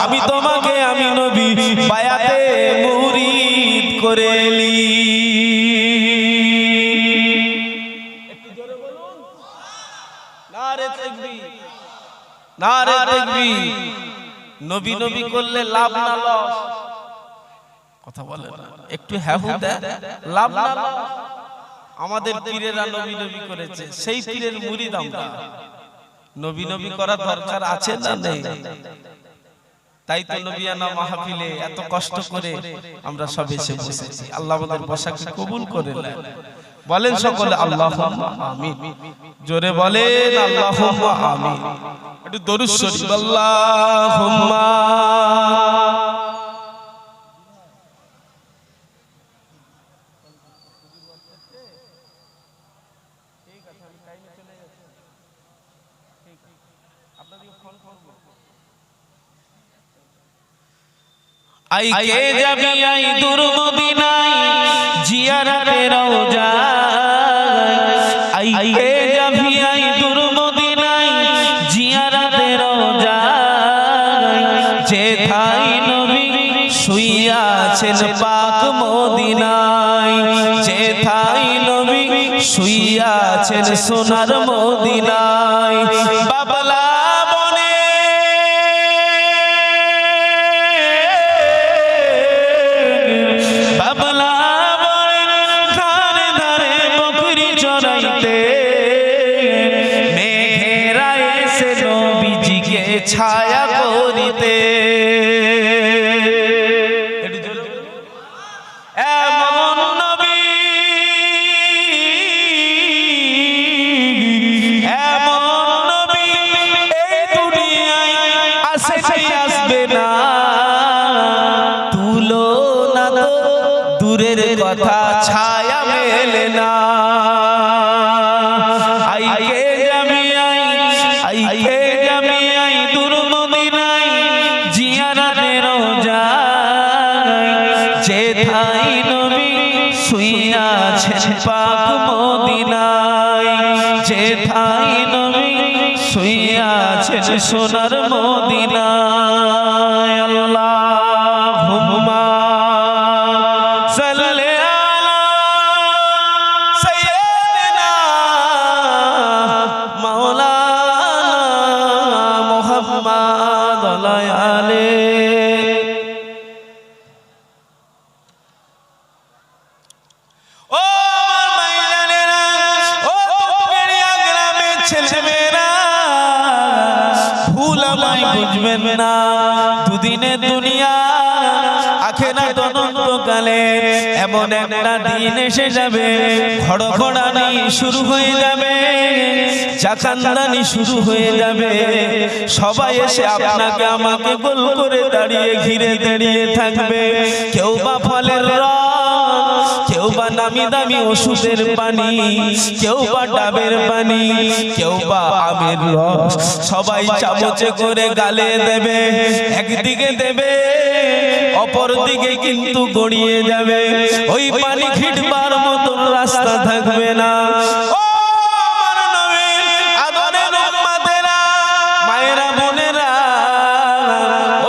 আমি তোমাকে আমি নবী বায়াতে মুরিদ করে এলি। একটু জোরে বলুন নারে তাকবীর, নারে তাকবীর। নবী নবী করলে লাভ না লস? কথা বলে না, একটু হ্যাঁ দেয় লাভ না লস? আমাদের পীরেরা নবী নবী করেছে, সেই পীরের মুরিদ আমরা, নবী নবী করার দরকার আছে না নেই? তাই তো নবিয়ানা মাহফিলে এত কষ্ট করে আমরা সব এসে বসেছি। আল্লাহ আমাদের বসাকে কবুল করে নেন, বলেন সকলে আল্লাহুম্মা আমিন, জোরে বলেন আল্লাহুম্মা আমিন। একটু দরুদ শরীফ আল্লাহুম্মা। আইকে যাবি আই দূর মদিনায় জিয়ারতে রওজা, আইকে যাবি আই দূর মদিনায় জিয়ারতে রওজা, যেথায় নবী শুইয়া আছেন পাক মদিনায়, যেথায় নবী শুইয়া আছেন সোনার মদিনায়, বাবলা ছায়া করিতে, এমন নবী এমন নবী এই দুনিয়ায় আসে আসবে না, তুলনা তো দূরের কথা ছায়া মেলে না। আইকে যাবি আইকে যাবি আই দূর মদিনায় জিয়ারতে রওজা, যেথায় নবী শুইয়া আছেন পাক মদিনায়, যেথায় নবী শুইয়া আছেন সোনার মদিনায়। আল্লাহুম্মা সাল্লি আলা সাইয়্যিদিনা মাওলানা বুঝবেন না দুদিনের দুনিয়া আখেরাত অনন্তকালে এমন একটা দিন এসে যাবে ঘড়ঘড়ানি শুরু হয়ে যাবে জাকান্দানি শুরু হয়ে যাবে সবাই এসে আপনাকে আমাকে গোল করে দাঁড়িয়ে ঘিরে দাঁড়িয়ে থাকবে কেউ বা ফলের রস কেউ বা নামি দামি ওষুধের পানি কেউ বা ডাবের পানি কেউ বা আমের রস সবাই চামচে করে গালে দেবে একদিকে দেবে অপর দিকে কিন্তু গড়িয়ে যাবে ওই পানি খিটবার মতো রাস্তা থাকবে না ও আমার নবীর আদরের উম্মতেরা মায়েরা বোনেরা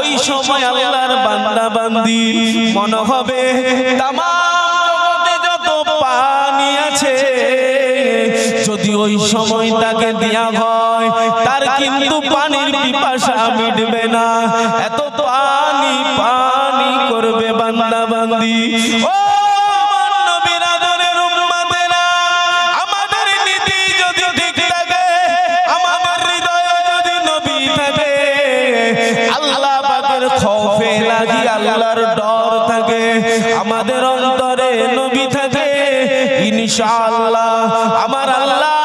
ওই সময় আল্লাহর বান্দা বান্দি মনে হবে তামাম জগতে যত পানি আছে যদি ওই সময় তাকে দেয়া হয় তার কিন্তু পানির পিপাসা মিটবে না এত পানি পানি করবে বান্দা বান্দি ও আমার নবীর আদরের উম্মতেরা আমাদের নীতি যদি ঠিক থাকে আমাদের হৃদয়ে যদি নবী থাকে আল্লাহ পাকের খৌফে লাগি আল্লাহর ডর থাকে আমাদের অন্তরে নবী থাকে ইনশাআল্লাহ আমার আল্লাহ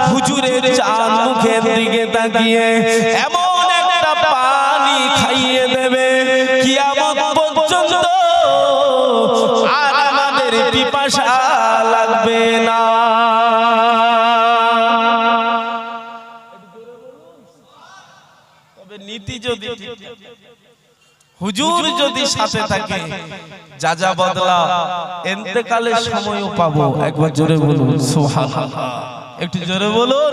হুজুরের চাঁদ মুখের দিকে তাকিয়ে এমন একটা পানি খাইয়ে দেবে কিয়ামত পর্যন্ত আর আমাদের পিপাসা লাগবে না তবে নীতি যদি হুজুর যদি সাথে থাকে যা যা বদলা ইন্তেকালের সময়ও পাবো একবার জোরে বলুন সুবহানাল্লাহ একটু জোরে বলুন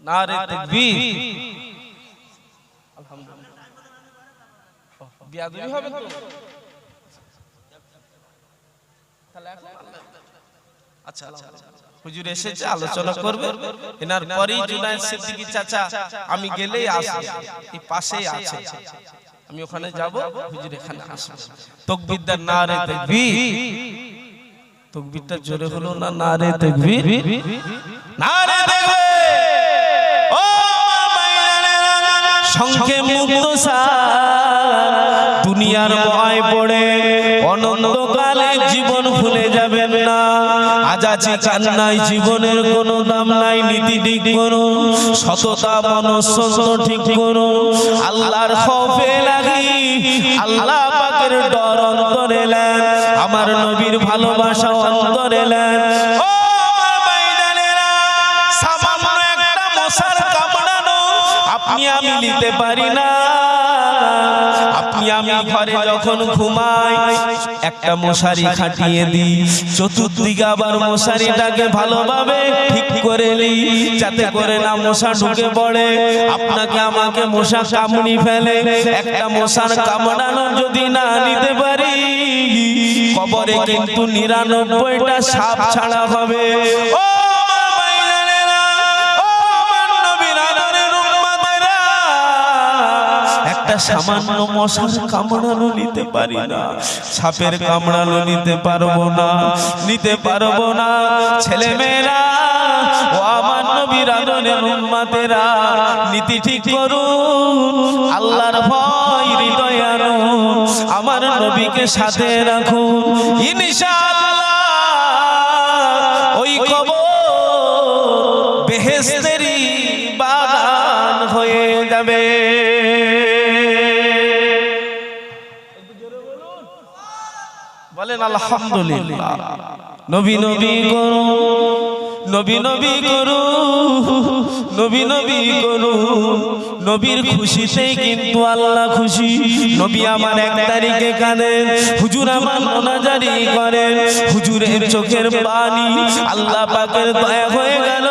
নারে তাকবীর আলহামদুলিল্লাহ বিয়াদবি হবে তো তাহলে আচ্ছা হুজুর এসেছে আলোচনা করবে এনার পরেই জুনায়েদ সিদ্দিকী চাচা আমি গেলেই আসবে এই পাশেই আছে আমি ওখানে যাব হুজুর এখানে আসবে তাকবীর দেন নারে তাকবীর তাকবীরটা জোরে হলো না নারে তাকবীর নারে তাকবীর ও মাইয়ানেরা সংখ্যে মুক্তসার দুনিয়ার ভয় পড়ে অনন্তকালে জীবন ভুলে যাবেন না আজ আছে কান্নায় জীবনের কোনো দাম নাই নীতি ঠিক করুন সততা মনঃসত্ব ঠিক করুন আল্লাহর খৌফে লাগি আল্লাহ পাকের ডর অন্তরে নেন আমার নবীর ভালোবাসা অন্তরে নেন ও আমার ভাইজানেরা সামান্য একটা মশার কামড়ানো আপনি আমি নিতে পারি না আপনি আমি ঘরে যখন ঘুমাই একটা মশারি খাটিয়ে দিই চতুর্দিকে আবার মশারিটাকে ভালোভাবে ঠিক করে নিই যাতে করে না মশা ঢুকে পড়ে আপনাকে আমাকে মশা কামড়ি ফেলে একটা মশার কামড়ানো যদি না নিতে পারি কবরে কিন্তু ৯৯টা সাপ ছাড়া হবে ও একটা সামান্য মশার কামড়ানো নিতে পারি না সাপের কামড়ানো নিতে পারবো না ছেলে মেয়েরা ও আমার নবীর আদরের উম্মতেরা নীতি ঠিক করুন আল্লাহর ভয় হৃদয়ে আনুন আমার নবীকে সাথে রাখুন ইনশাআল্লাহ ওই কবর বেহেশতেরই বাগান হয়ে যাবে বলেন আলহামদুলিল্লাহ নবী নবী করুন নবী নবী করুন নবী নবী করুন নবীর খুশিতেই কিন্তু আল্লাহ খুশি নবী আমার 1 তারিখে কাঁদেন হুজুর আমার মোনাজারি করেন হুজুরের চোখের পানি আল্লাহ পাকের দয়া হয়ে গেল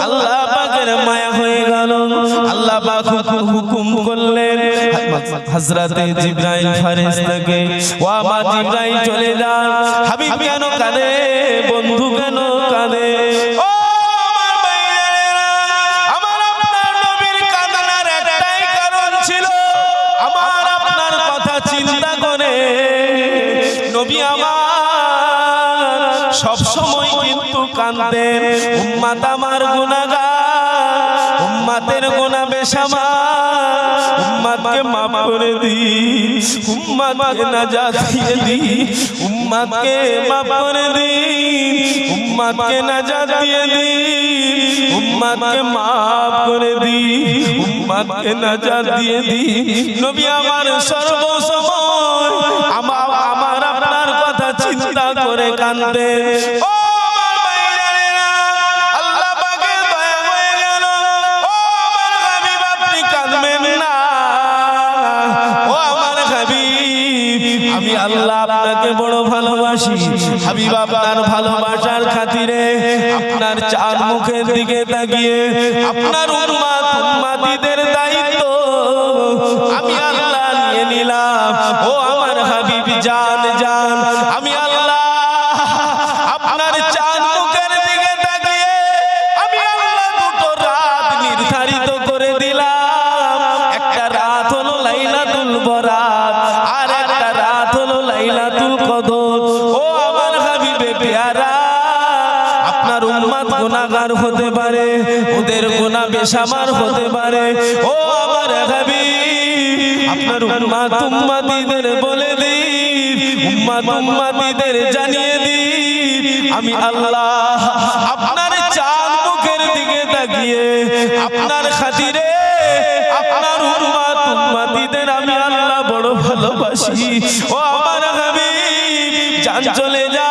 আল্লাহ পাকের মায়া হয়ে গেল আল্লাহ পাক হুকুম করলেন হযরতে জিবরাইল ফেরেশতাকে ও আমার জিবরাইল চলে যান হাবিব কেন কাঁদে বন্ধু কেন কাঁদে ও আমার ভাইয়েরা আমার আপনার নবীর কাঁদার একটাই কারণ ছিল আমার আপনার কথা চিন্তা করে নবী আমার সব সময় কিন্তু কাঁদতেন উম্মত আমার গুনাহগার ও উম্মতের গুনাহ বেশামার উম্মতকে মাফ করে দিন উম্মতকে নাজাত দিয়ে দিন উম্মতকে মাফ করে দিন উম্মতকে নাজাত দিয়ে দিন উম্মতকে মাফ করে দিন উম্মতকে নাজাত দিয়ে দিন নবী আমার সর্বসময় আমার আপনার কথা চিন্তা করে কাঁদেন ও আমি আল্লাহ আপনাকে বড় ভালোবাসি হাবিব আপনার ভালোবাসার খাতিরে আপনার চার মুখের দিকে তাকিয়ে আপনার উম্মতিদের দায়িত্ব আমি আল্লাহ নিয়ে নিলাম ও আমার হাবিব জান জান আমি আল্লাহ আপনার চার মুখের দিকে তাকিয়ে আমি আল্লাহ দুটো রাত নির্ধারিত করে দিলাম একটা রাত হলো লাইলাতুল বরাত আর একটা রাত হলো লাইলাতুল কদর ও আমার হাবিবে প্যারা আপনার উম্মত গুনাহগার হতে পারে ওদের গুনাহ বেশামার হতে পারে ও আমার হাবিব আপনার উম্মতিদের বলে দিন উম্মতিদের জানিয়ে দিন আমি আল্লাহ আপনার চাঁদ মুখের দিকে তাকিয়ে আপনার খাতিরে আপনার উম্মতিদের আমি আল্লাহ বড় ভালোবাসি ও আমার হাবিব জান চলে যা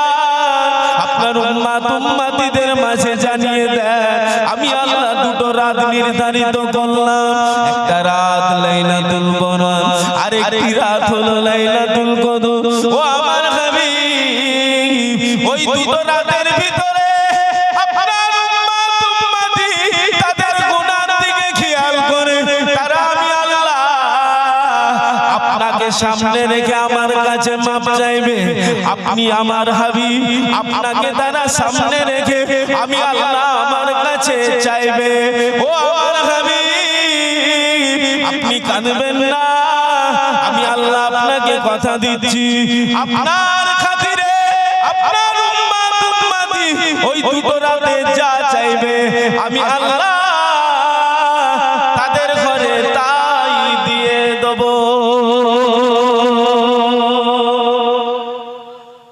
আপনার উম্মতিদের মাঝে জানিয়ে দেন আমি আল্লাহ দুটো রাত নির্ধারিত করলাম একটা রাত লাইলাতুল বরাত আর একটি রাত হলো লাইলাতুল কদর ও আমার হাবিব ওই দুটো রাতের ভিতরে আপনার উম্মতি তাদের গুনার দিকে খেয়াল করে তারা আমি আল্লাহ আপনাকে সামনে রেখে আমার কাছে মাপ চাইবে আপনি আমার হাবিব আপনাকে তারা সামনে রেখে আমি আল্লাহ আমার কাছে চাইবে ও আমার হাবিব আপনি কাঁদবেন না আমি আল্লাহ আপনাকে কথা দিচ্ছি আপনার খাতিরে আপনার উম্মতি ওই দুটো রাতে যা চাইবে আমি আল্লাহ তাদের ঘরে তাই দিয়ে দেব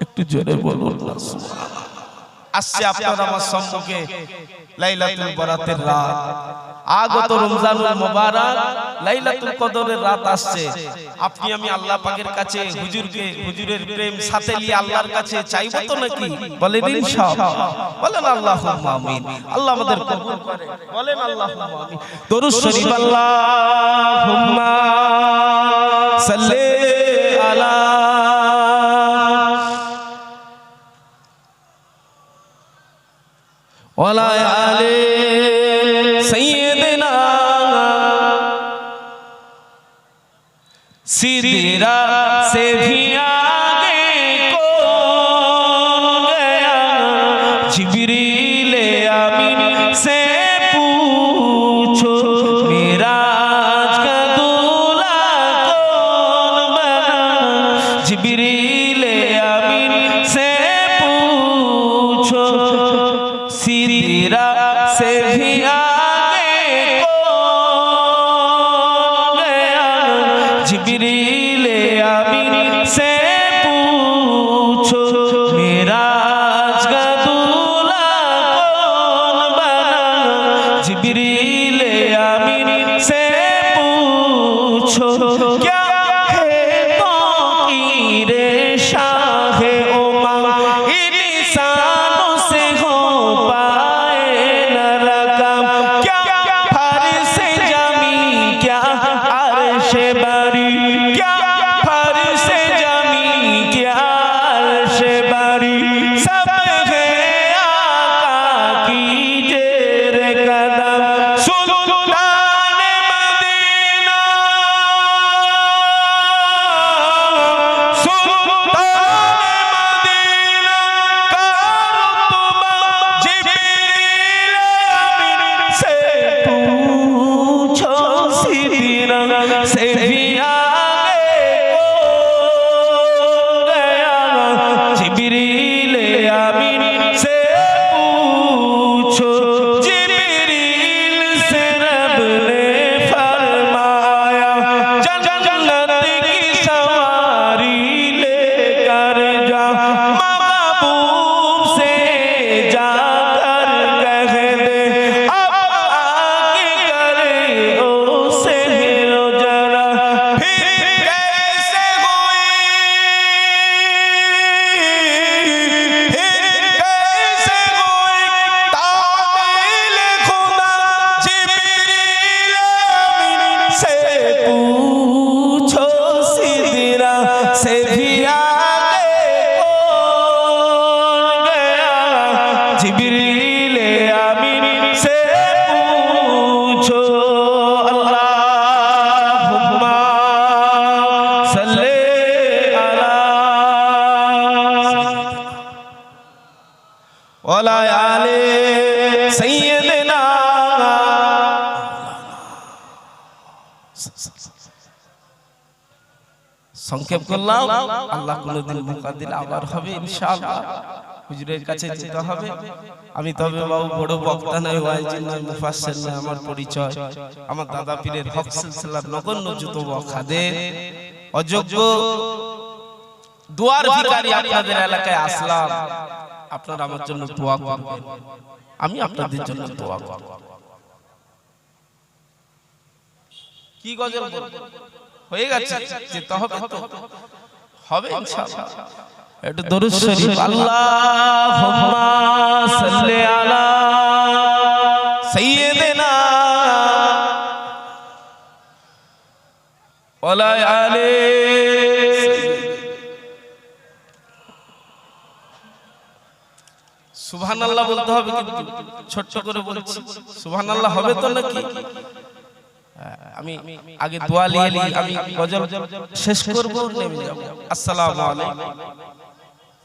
একটু জোরে বলুন না সুবহানাল্লাহ আসছে আপনার আমার সম্মুখে লাইলাতুল বরাতের রাত আগত রমজানুল মুবারক লাইলাতুল কদরের রাত আসছে আপনি আমি আল্লাহ পাকের কাছে হুজুরের প্রেম সাথে নিয়ে আল্লাহর কাছে চাইবো তো নাকি বলেন ইনশাআল্লাহ বলেন আল্লাহুম্মা আমিন আল্লাহ আমাদের কবুল করে বলেন আল্লাহুম্মা আমিন দরুদ শরীফ আল্লাহুম্মা সাল্লি আলা ওয়ালা আলি সাইয়্যিদিনা सिदरा से भी आगे कौन गया जिब्रील अमीन से पूछो मेराज का दूल्हा कौन बना जिब्रील अमीन से पूछो सिदरा से भी जिब्रील अमीन से पूछो मेराज का दूल्हा कौन बना जिब्रील अमीन से पूछो क्या है तौकीरे शाहे उमम इंसानों से हो पाए न रकम क्या फर्श जमी क्या अर्श बारी क्या फर्श जमी से भी आगे कौन गया जिब्रील आमीन से पूछो अल्लाहुम्मा सल्ले अला वाला आले सैयदना সংক্ষেপ করলাম আল্লাহ কোনদিন মৌকা দিলে আবার হবে ইনশাআল্লাহ হুজুরের কাছে যেতে হবে আমি তবে বাবু বড় বক্তা নই ওয়াইজি নই মুফাসসির নই আমার পরিচয় আমার দাদা পীরের হক সিলসিলার নগণ্য যুতব খাদের অযোগ্য দুয়ার ভিখারি আপনাদের এলাকায় আসলাম আপনারা আমার জন্য দোয়া করবেন আমি আপনাদের জন্য দোয়া করব কি গজল বলবো হয়ে গেছে যেতে হবে তো হবে ইনশাআল্লাহ একটু দরুদ শরীফ আল্লাহুম্মা সাল্লি আলা সাইয়্যিদিনা ওয়ালা আলি সুবহানাল্লাহ বলতে হবে কিন্তু ছোট করে বলছি সুবহানাল্লাহ হবে তো নাকি আমি আগে দোয়া নিয়ে আমি গজল শেষ করব নেমে যাব আসসালামু আলাইকুম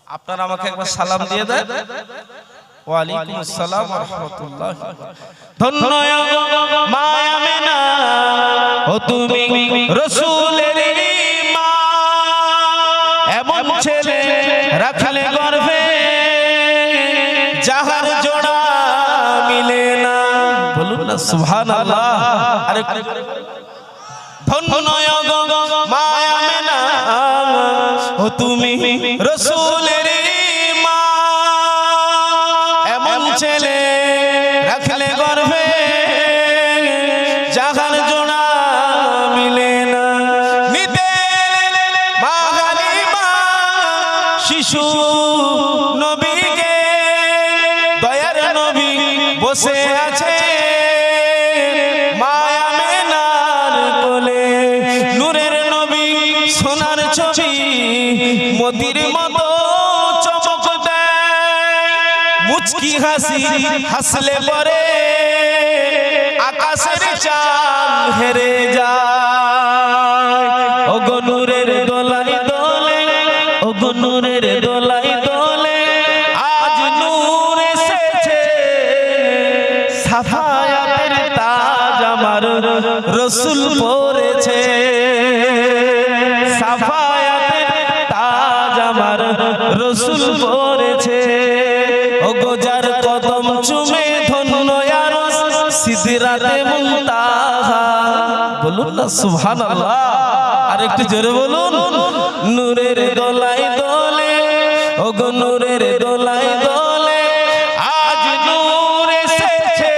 আপনারা আমাকে একবার সালাম দিয়ে দেন ওয়া আলাইকুম আসসালাম ওয়া রাহমাতুল্লাহ ধন্য মা আমিনা ও তুমি রাসূলের মা এমন ছেলে রাখলে গর্ভে যাহার জোড়া মিলে না বলুন না সুবহানাল্লাহ আরে ধন্য মা আমিনা ও তুমি রাসূলের মা এমন ছেলে রাখলে গর্ভে যাহার জোড়া মিলে না নিতে মা হালিমা শিশু নবীকে দয়ার নবী বসে আছে সোনার ছবি মোতির মতো চমক দেয় মুচকি হাসি হাসলে পরে আকাশের চাঁদ হেরে যায় ও গো নূরের দোলাই দোলে ও গো নূরের দোলাই দোলে আজ নূর এসেছে সাফায়াতের তাজ আমার রাসূল পরেছে সাফায়াতের তাজ আমার রাসূল পরেছে ও গো যার কদম চুমে ধন্য আরশ সিদরাতে মুনতাহা বলুন না সুবহানাল্লাহ আর একটু জোরে বলুন নূরের দোলাই দোলে ও গো নূরের দোলাই দোলে আজ নূর এসেছে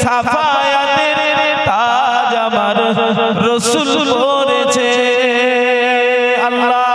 সাফায়াতের তাজ আমার রাসূল পরেছে আল্লাহ